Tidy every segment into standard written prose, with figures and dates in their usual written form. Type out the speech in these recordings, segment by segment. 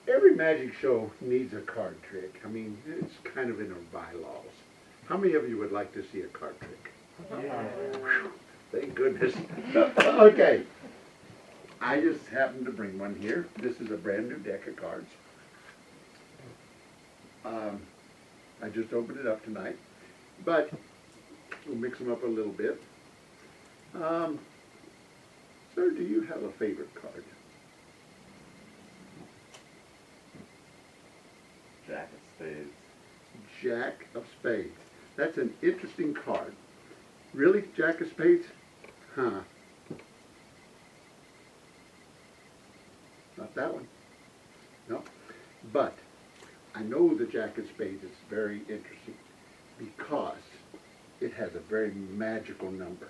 every magic show needs a card trick. I mean, it's kind of in our bylaws. How many of you would like to see a card trick? Yeah. Whew, thank goodness. Okay. I just happened to bring one here. This is a brand new deck of cards. I just opened it up tonight, but we'll mix them up a little bit. Sir, do you have a favorite card? Jack of spades. Jack of spades. That's an interesting card. Really? Jack of spades? Huh. Not that one. No. But I know the Jack of spades is very interesting because it has a very magical number.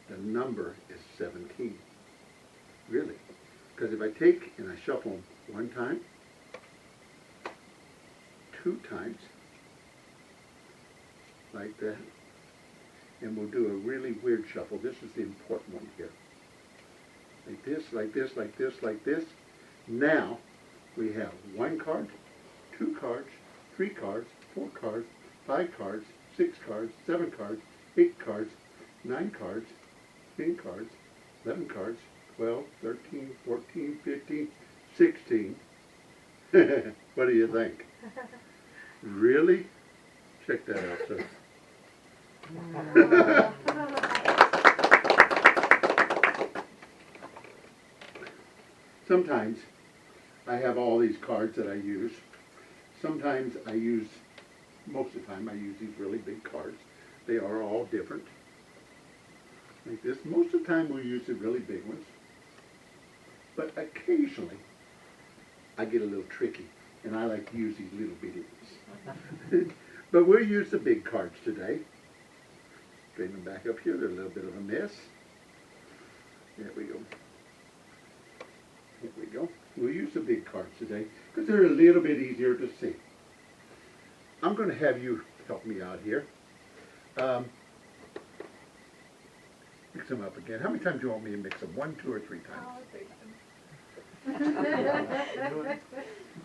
The number is 17. Really. Because if I take and I shuffle them one time, two times, like that, and we'll do a really weird shuffle. This is the important one here. Like this, like this, like this, like this. Now we have one card, two cards, three cards, four cards, 5 cards, 6 cards, 7 cards, 8 cards, 9 cards, 10 cards, 11 cards, 12, 13, 14, 15, 16. What do you think? Really? Check that out, sir. Sometimes I have all these cards that I use. Sometimes I use, most of the time I use these really big cards. They are all different. Like this. Most of the time we'll use the really big ones. But occasionally I get a little tricky and I like to use these little bitty ones. But we'll use the big cards today. Bring them back up here. They're a little bit of a mess. There we go. Here we go. We'll use the big cards today because they're a little bit easier to see. I'm going to have you help me out here. Mix them up again. How many times do you want me to mix them? 1, 2, or 3 times? 3 times.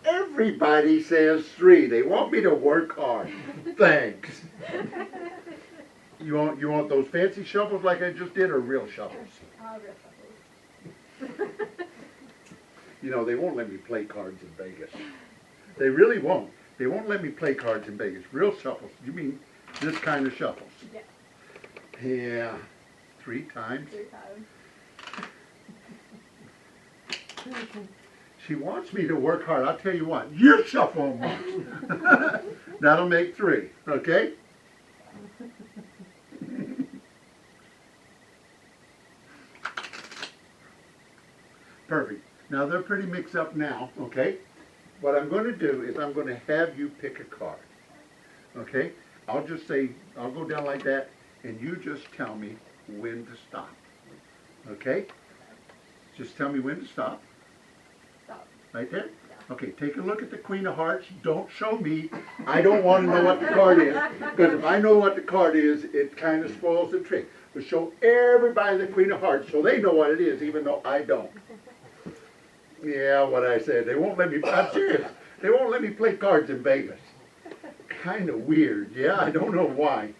Everybody says 3. They want me to work hard. Thanks. You want those fancy shuffles like I just did, or real shuffles? Real shuffles. You know, they won't let me play cards in Vegas. They really won't. They won't let me play cards in Vegas. Real shuffles. You mean this kind of shuffles? Yeah. Yeah. 3 times. 3 times. She wants me to work hard. I'll tell you what. You shuffle them once. That'll make 3. Okay? Perfect. Now they're pretty mixed up now, okay? What I'm going to do is I'm going to have you pick a card, okay? I'll just say, I'll go down like that, and you just tell me when to stop, okay? Just tell me when to stop. Stop. Right there? Yeah. Okay, take a look at the Queen of Hearts. Don't show me. I don't want to know what the card is, because if I know what the card is, it kind of spoils the trick. But show everybody the Queen of Hearts so they know what it is, even though I don't. Yeah, what I said. They won't let me, I'm serious. They won't let me play cards in Vegas. Kind of weird. Yeah, I don't know why.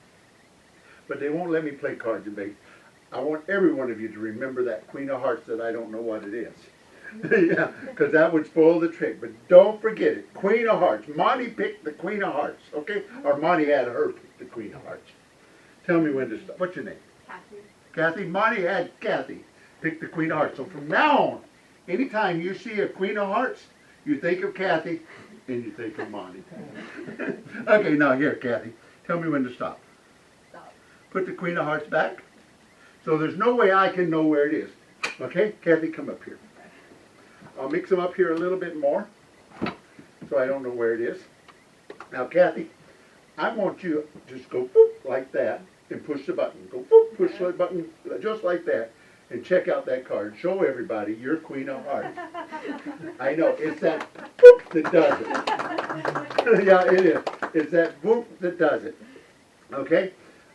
But they won't let me play cards in Vegas. I want every one of you to remember that Queen of Hearts that I don't know what it is. Yeah, because that would spoil the trick. But don't forget it. Queen of Hearts. Monty picked the Queen of Hearts, okay? Or Monty had her pick the Queen of Hearts. Tell me when to stop. What's your name? Kathy. Kathy. Monty had Kathy pick the Queen of Hearts. So from now on, anytime you see a Queen of Hearts, you think of Kathy and you think of Monty. Okay, now here, Kathy. Tell me when to stop. Stop. Put the Queen of Hearts back. So there's no way I can know where it is. Okay? Kathy, come up here. I'll mix them up here a little bit more so I don't know where it is. Now, Kathy, I want you to just go boop, like that and push the button. Go boop, push the button just like that and check out that card. Show everybody your Queen of Hearts. I know, it's that boop that does it. Yeah, it is. It's that boop that does it. Okay?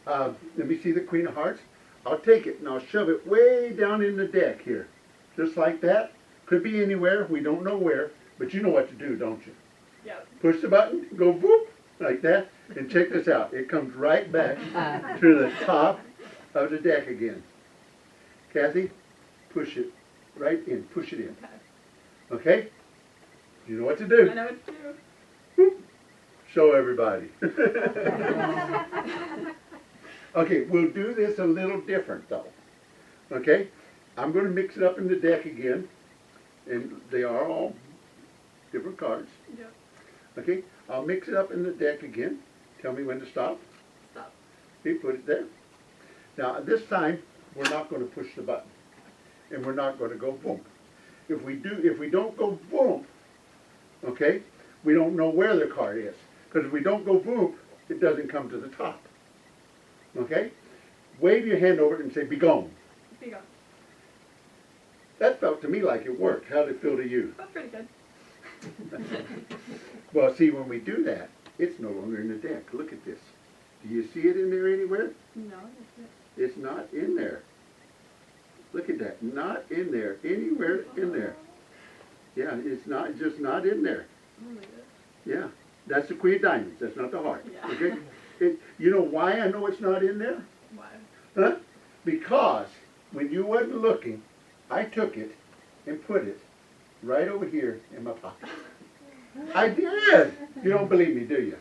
Let me see the Queen of Hearts. I'll take it and I'll shove it way down in the deck here. Just like that. Could be anywhere. We don't know where. But you know what to do, don't you? Yep. Push the button, go whoop, like that, and check this out. It comes right back to the top of the deck again. Kathy, push it right in, push it in. Okay. Okay? You know what to do. I know what to do. Whoop. Show everybody. Okay, we'll do this a little different though. Okay? I'm going to mix it up in the deck again, and they are all different cards. Yep. Okay? I'll mix it up in the deck again. Tell me when to stop. Stop. Okay, put it there. Now this time we're not going to push the button, and we're not going to go boom. If we don't go boom, okay, we don't know where the card is, because if we don't go boom, it doesn't come to the top. Okay? Wave your hand over it and say, "Be gone." Be gone. That felt to me like it worked. How did it feel to you? That's pretty good. Well, see, when we do that, it's no longer in the deck. Look at this. Do you see it in there anywhere? No, that's it. It's not in there. Look at that. Not in there. Anywhere in there. Yeah, it's not, just not in there. I'll leave it. Yeah. That's the Queen of Diamonds. That's not the heart. Yeah. Okay? You know why I know it's not in there? Why? Huh? Because when you wasn't looking, I took it and put it right over here in my pocket. I did. You don't believe me, do you?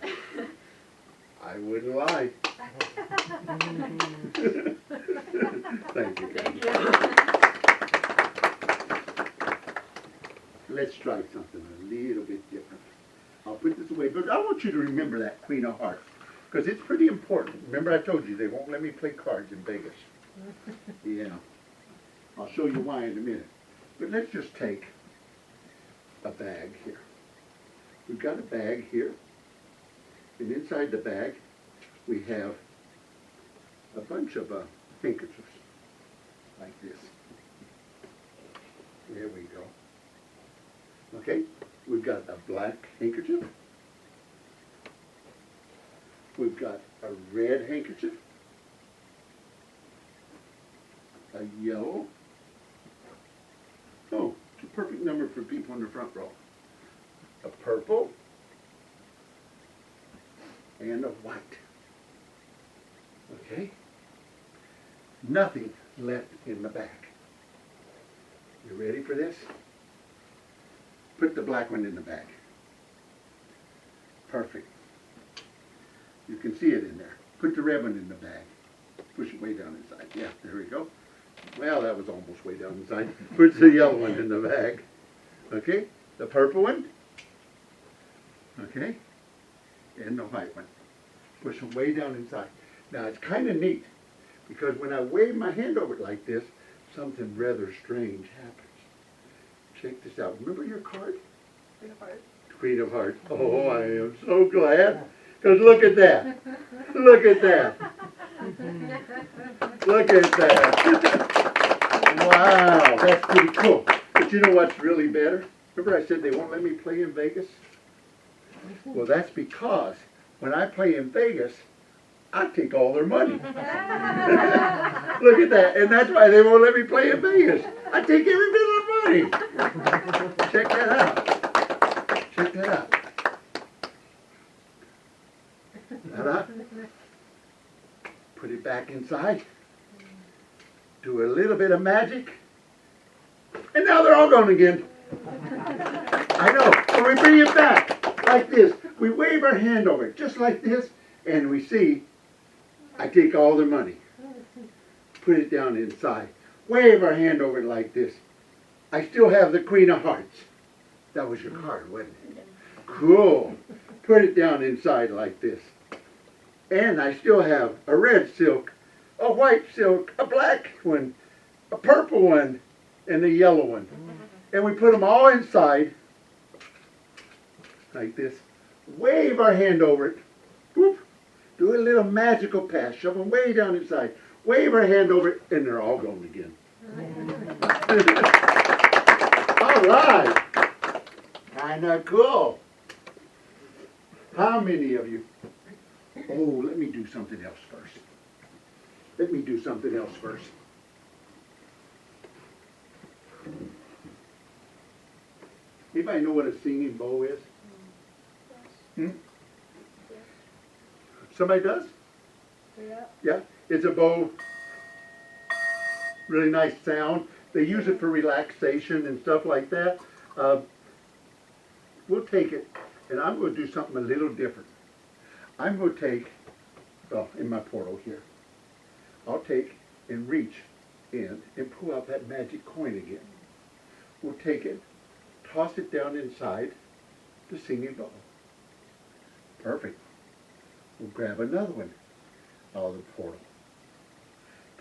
I wouldn't lie. Thank you. Thank you. Let's try something a little bit different. I'll put this away, but I want you to remember that Queen of Hearts, because it's pretty important. Remember I told you they won't let me play cards in Vegas. Yeah. I'll show you why in a minute. But let's just take a bag here. We've got a bag here, and inside the bag we have a bunch of handkerchiefs, like this. There we go. Okay, we've got a black handkerchief. We've got a red handkerchief. A yellow. Oh, it's a perfect number for people in the front row. A purple. And a white. Okay? Nothing left in the bag. You ready for this? Put the black one in the bag. Perfect. You can see it in there. Put the red one in the bag. Push it way down inside. Yeah, there we go. Well, that was almost way down inside. Put the yellow one in the bag. Okay? The purple one. Okay? And the white one. Push them way down inside. Now, it's kind of neat, because when I wave my hand over it like this, something rather strange happens. Check this out. Remember your card? Queen of Hearts. Queen of Hearts. Oh, I am so glad. Because look at that. Look at that. Look at that. Wow, that's pretty cool. But you know what's really better? Remember I said they won't let me play in Vegas? Well, that's because when I play in Vegas, I take all their money. Look at that. And that's why they won't let me play in Vegas. I take every bit of the money. Check that out. Check that out. Ta-da. Put it back inside. Do a little bit of magic. And now they're all gone again. I know. So we bring it back like this. We wave our hand over it just like this. And we see I take all their money. Put it down inside. Wave our hand over it like this. I still have the Queen of Hearts. That was your card, wasn't it? Cool. Put it down inside like this. And I still have a red silk, a white silk, a black one, a purple one, and a yellow one. And we put them all inside like this. Wave our hand over it. Whoop. Do a little magical pass. Shove them way down inside. Wave our hand over it, and they're all gone again. All right. Kind of cool. How many of you? Oh, let me do something else first. Let me do something else first. If Anybody know what a singing bow is? Hmm? Somebody does? Yeah. Yeah, it's a bow. Really nice sound. They use it for relaxation and stuff like that. We'll take it, and I'm going to do something a little different. I'm going to take, well, in my portal here, I'll take and reach in and pull out that magic coin again. We'll take it, toss it down inside the singing bowl. Perfect. We'll grab another one out of the portal.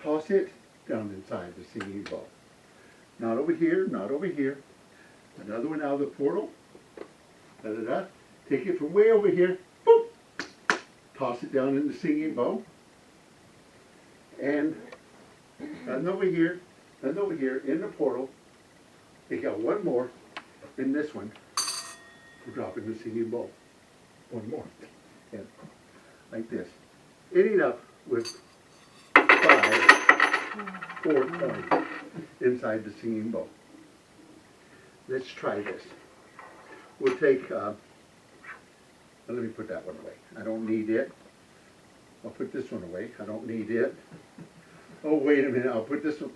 Toss it down inside the singing bowl. Not over here, not over here. Another one out of the portal. Da-da-da. Take it from way over here. Boop. Toss it down in the singing bowl. And nothing over here, nothing over here in the portal. Take out one more in this one. We'll drop in the singing bowl. One more. And like this. Ending up with 4 coins inside the singing bowl. Let's try this. We'll take, let me put that one away. I don't need it. I'll put this one away. I don't need it. Oh, wait a minute. I'll put this one.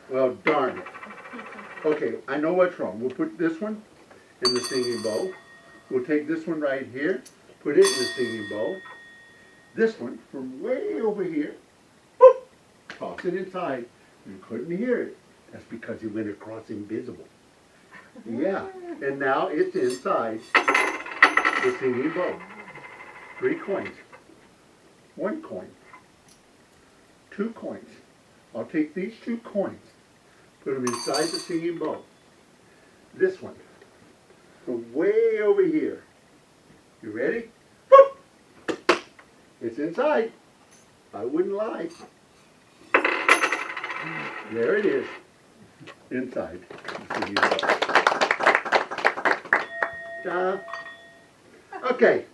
Well, darn it. Okay, I know what's wrong. We'll put this one in the singing bowl. We'll take this one right here, put it in the singing bowl. This one from way over here, boop, toss it inside. You couldn't hear it. That's because it went across invisible. Yeah, and now it's inside the singing bowl. 3 coins. 1 coin. 2 coins. I'll take these 2 coins, put them inside the singing bowl. This one, from way over here. You ready? Boop! It's inside. I wouldn't lie. There it is. Inside the singing bowl. Ta. Okay.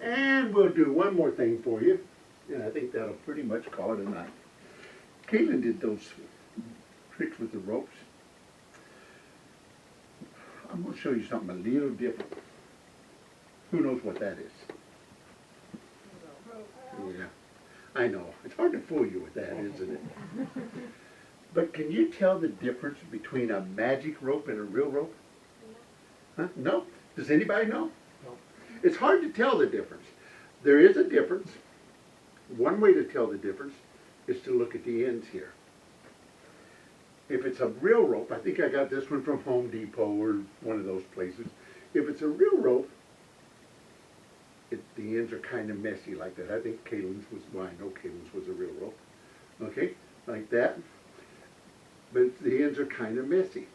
And we'll do one more thing for you. And I think that'll pretty much call it a night. Caitlin did those tricks with the ropes. I'm going to show you something a little different. Who knows what that is? Yeah, I know. It's hard to fool you with that, isn't it? But can you tell the difference between a magic rope and a real rope? Huh? No? Does anybody know? No. It's hard to tell the difference. There is a difference. One way to tell the difference is to look at the ends here. If it's a real rope, I think I got this one from Home Depot or one of those places. If it's a real rope, the ends are kind of messy like that. I think Caitlin's was, well, I know Caitlin's was a real rope. Okay, like that. But the ends are kind of messy.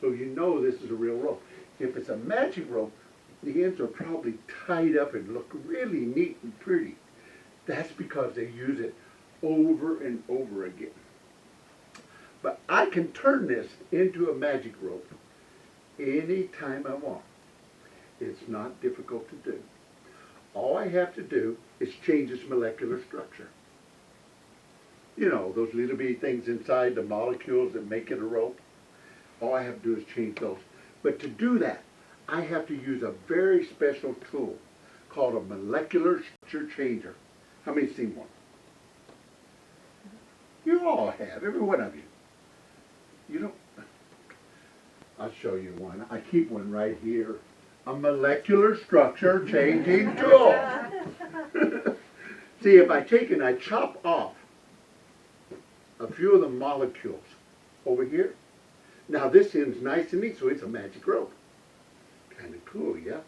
So you know this is a real rope. If it's a magic rope, the ends are probably tied up and look really neat and pretty. That's because they use it over and over again. But I can turn this into a magic rope anytime I want. It's not difficult to do. All I have to do is change its molecular structure. You know, those little bitty things inside, the molecules that make it a rope. All I have to do is change those. But to do that, I have to use a very special tool called a molecular structure changer. How many seen one? You all have, every one of you. You don't, I'll show you one. I keep one right here. A molecular structure changing tool. See, if I take and I chop off a few of the molecules over here, now this end's nice and neat, so it's a magic rope. Kind of cool, yeah?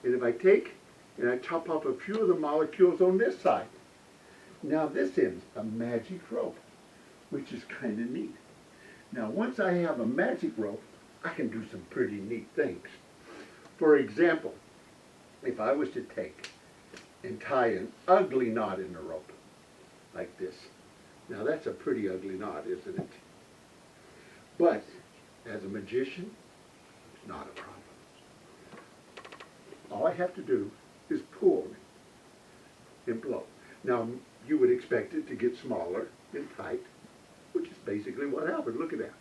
And if I take and I chop off a few of the molecules on this side, now this end's a magic rope, which is kind of neat. Now once I have a magic rope, I can do some pretty neat things. For example, if I was to take and tie an ugly knot in a rope, like this. Now that's a pretty ugly knot, isn't it? But as a magician, it's not a problem. All I have to do is pull and blow. Now you would expect it to get smaller and tight, which is basically what happened. Look at that.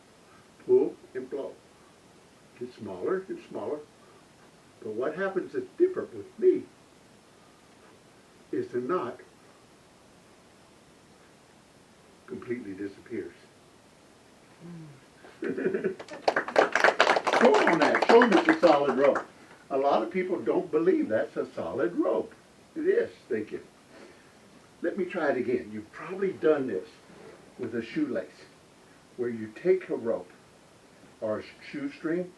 smaller and smaller. But what happens that's different with me is the knot completely disappears. Show on that. Show them it's a solid rope. A lot of people don't believe that's a solid rope. It is. Thank you. Let me try it again. You've probably done this with a shoelace, where you take a rope or a shoestring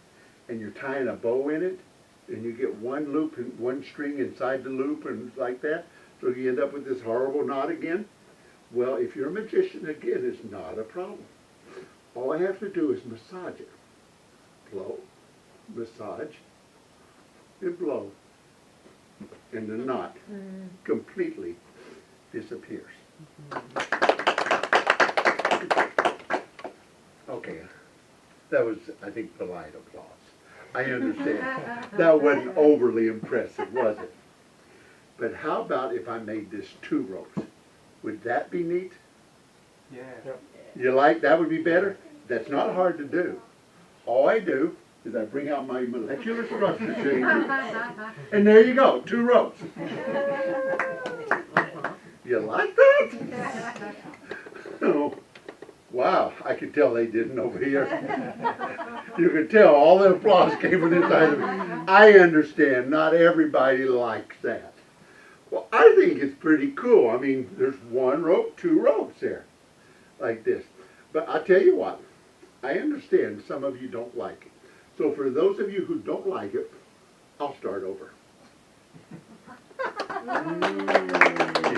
and you're tying a bow in it, and you get one loop and one string inside the loop and like that, so you end up with this horrible knot again. Well, if you're a magician, again, it's not a problem. All I have to do is massage it. Blow, massage, and blow. And the knot completely disappears. Okay, that was, I think, polite applause. I understand. That wasn't overly impressive, was it? But how about if I made this 2 ropes? Would that be neat? Yeah. You like that would be better? That's not hard to do. All I do is I bring out my molecular structure changer, and there you go, 2 ropes. You like that? Oh, wow, I could tell they didn't over here. You could tell all the applause came from this side of me. I understand, not everybody likes that. Well, I think it's pretty cool. I mean, there's 1 rope, 2 ropes there, like this. But I'll tell you what, I understand some of you don't like it. So for those of you who don't like it, I'll start over.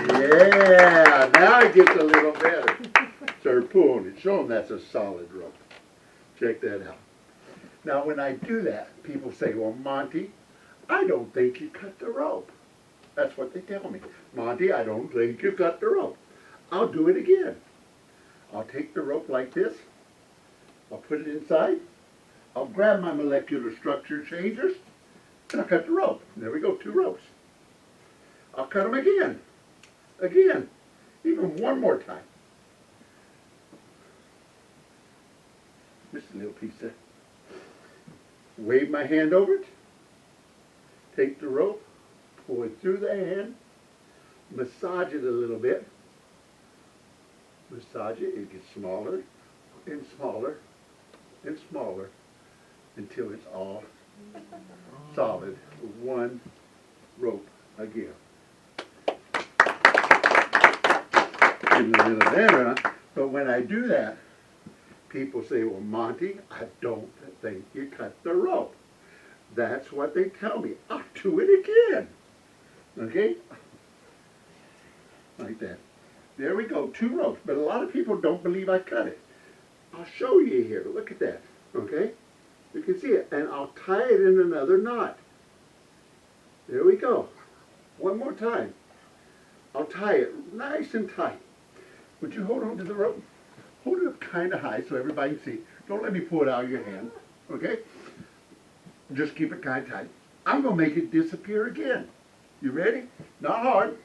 Yeah, now it gets a little better. Start pulling it. Show them that's a solid rope. Check that out. Now when I do that, people say, well, Monty, I don't think you cut the rope. That's what they tell me. Monty, I don't think you cut the rope. I'll do it again. I'll take the rope like this. I'll put it inside. I'll grab my molecular structure changers, and I'll cut the rope. There we go, 2 ropes. I'll cut them again. Again. Even 1 more time. Just a little piece there. Wave my hand over it. Take the rope. Pull it through the hand. Massage it a little bit. Massage it. It gets smaller and smaller and smaller until it's all solid. 1 rope again. Getting a little better, huh? But when I do that, people say, well, Monty, I don't think you cut the rope. That's what they tell me. I'll do it again. Okay? Like that. There we go, 2 ropes. But a lot of people don't believe I cut it. I'll show you here. Look at that. Okay? You can see it. And I'll tie it in another knot. There we go. 1 more time. I'll tie it nice and tight. Would you hold on to the rope? Hold it up kind of high so everybody can see. Don't let me pull it out of your hand. Okay? Just keep it kind of tight. I'm going to make it disappear again. You ready? Not hard.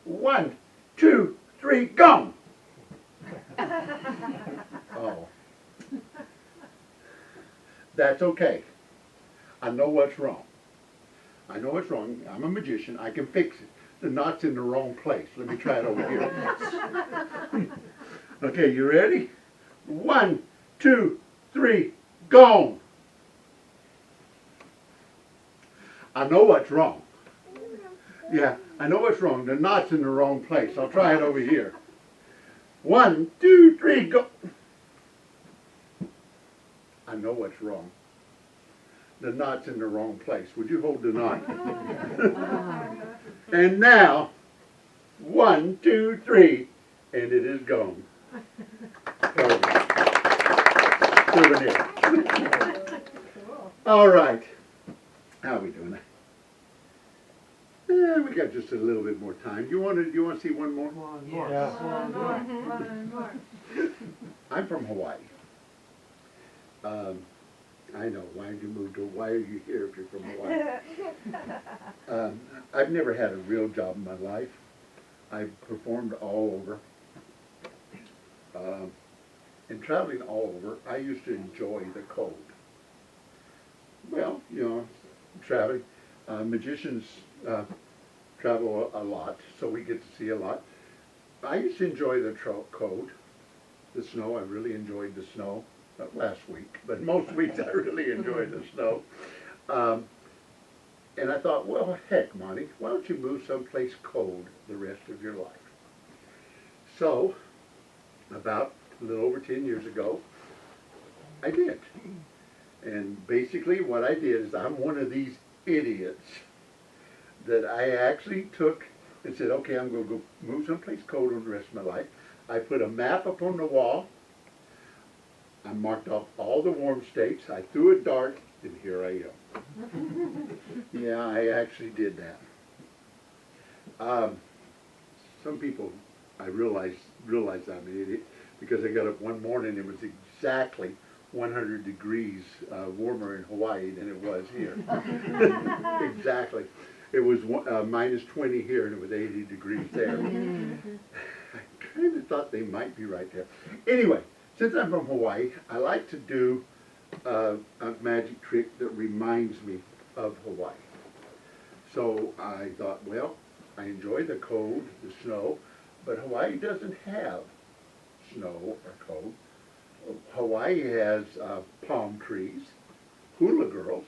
1, 2, 3, go! Oh. That's okay. I know what's wrong. I know what's wrong. I'm a magician. I can fix it. The knot's in the wrong place. Let me try it over here. Okay, you ready? 1, 2, 3, go! I know what's wrong. Yeah, I know what's wrong. The knot's in the wrong place. I'll try it over here. 1, 2, 3, go! I know what's wrong. The knot's in the wrong place. Would you hold the knot? And now, 1, 2, 3, and it is gone. Souvenir. All right. How are we doing? We got just a little bit more time. You want to see one more? One more. I'm from Hawaii. I know. Why did you move to? Why are you here if you're from Hawaii? I've never had a real job in my life. I've performed all over. And traveling all over, I used to enjoy the cold. well, traveling. Magicians travel a lot, so we get to see a lot. I used to enjoy the cold, the snow. I really enjoyed the snow. Not last week, but most weeks I really enjoyed the snow. And I thought, well, heck, Monty, why don't you move someplace cold the rest of your life? So, about a little over 10 years ago, I did. And basically what I did is I'm one of these idiots that I actually took and said, okay, I'm going to go move someplace colder the rest of my life. I put a map up on the wall. I marked off all the warm states. I threw a dart, and here I am. Yeah, I actually did that. Some people, I realized I'm an idiot because I got up one morning and it was exactly 100 degrees warmer in Hawaii than it was here. Exactly. It was minus 20 here and it was 80 degrees there. I kind of thought they might be right there. Anyway, since I'm from Hawaii, I like to do a magic trick that reminds me of Hawaii. So I thought, well, I enjoy the cold, the snow, but Hawaii doesn't have snow or cold. Hawaii has palm trees, hula girls,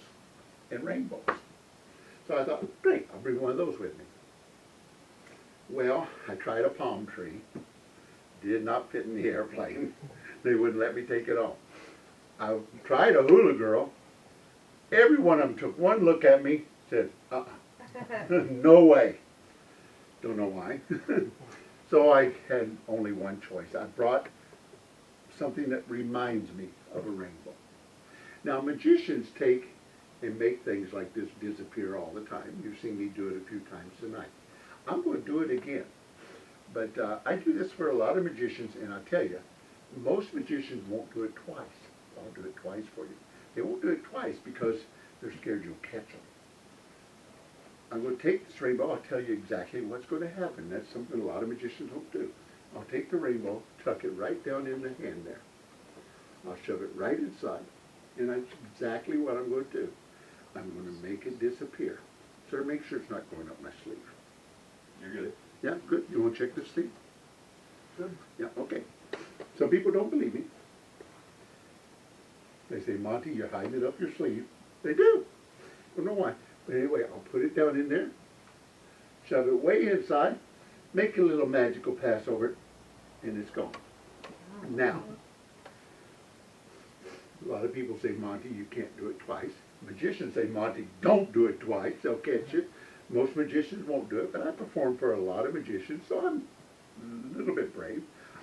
and rainbows. So I thought, great, I'll bring one of those with me. Well, I tried a palm tree. Did not fit in the airplane. They wouldn't let me take it off. I tried a hula girl. Every one of them took one look at me, said, no way. Don't know why. So I had only one choice. I brought something that reminds me of a rainbow. Now, magicians take and make things like this disappear all the time. You've seen me do it a few times tonight. I'm going to do it again. But I do this for a lot of magicians, and I'll tell you, most magicians won't do it twice. I'll do it twice for you. They won't do it twice because they're scared you'll catch them. I'm going to take this rainbow. I'll tell you exactly what's going to happen. That's something a lot of magicians won't do. I'll take the rainbow, tuck it right down in the hand there. I'll shove it right inside. And that's exactly what I'm going to do. I'm going to make it disappear. Sir, make sure it's not going up my sleeve. You're good. Yeah, good. You want to check this sleeve? Good. Yeah, okay. Some people don't believe me. They say, Monty, you're hiding it up your sleeve. They do. I don't know why. But anyway, I'll put it down in there, shove it way inside, make a little magical pass over it, and it's gone. Now, a lot of people say, Monty, you can't do it twice. Magicians say, Monty, don't do it twice. They'll catch it. Most magicians won't do it, but I perform for a lot of magicians, so I'm a little bit brave.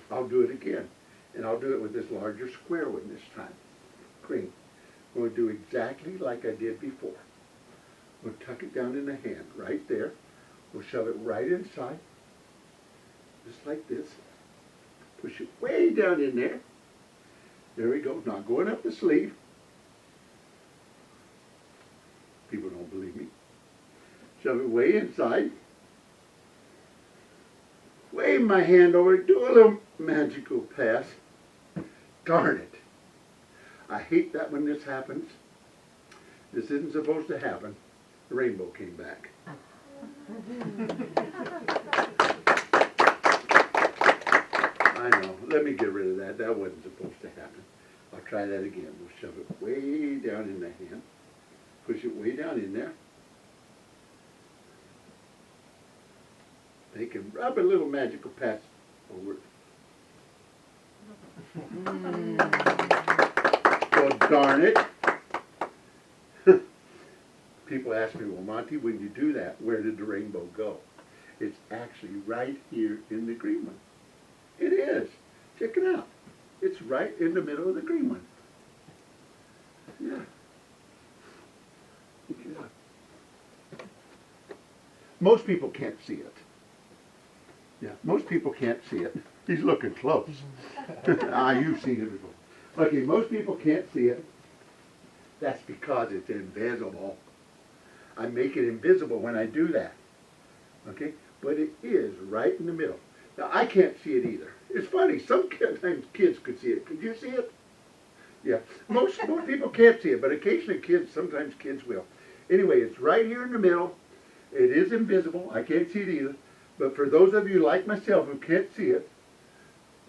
I'll do it again. And I'll do it with this larger square one this time. Green. I'm going to do exactly like I did before. We'll tuck it down in the hand, right there. We'll shove it right inside, just like this. Push it way down in there. There we go. Not going up the sleeve. People don't believe me. Shove it way inside. Wave my hand over it. Do a little magical pass. Darn it. I hate that when this happens. This isn't supposed to happen. The rainbow came back. I know. Let me get rid of that. That wasn't supposed to happen. I'll try that again. We'll shove it way down in the hand. Push it way down in there. They can rub a little magical pass over it. Well, darn it. People ask me, well, Monty, when you do that, where did the rainbow go? It's actually right here in the green one. It is. Check it out. It's right in the middle of the green one. Yeah. Yeah. Most people can't see it. Yeah, most people can't see it. He's looking close. You've seen it before. Okay, most people can't see it. That's because it's invisible. I make it invisible when I do that. Okay? But it is right in the middle. Now, I can't see it either. It's funny. Sometimes kids could see it. Could you see it? Yeah, most people can't see it, but occasionally sometimes kids will. Anyway, it's right here in the middle. It is invisible. I can't see it either. But for those of you like myself who can't see it,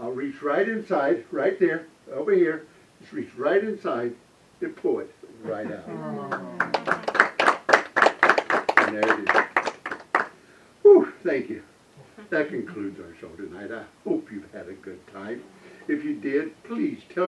I'll reach right inside, right there, over here. Just reach right inside and pull it right out. And there it is. Whew, thank you. That concludes our show tonight. I hope you've had a good time. If you did, please tell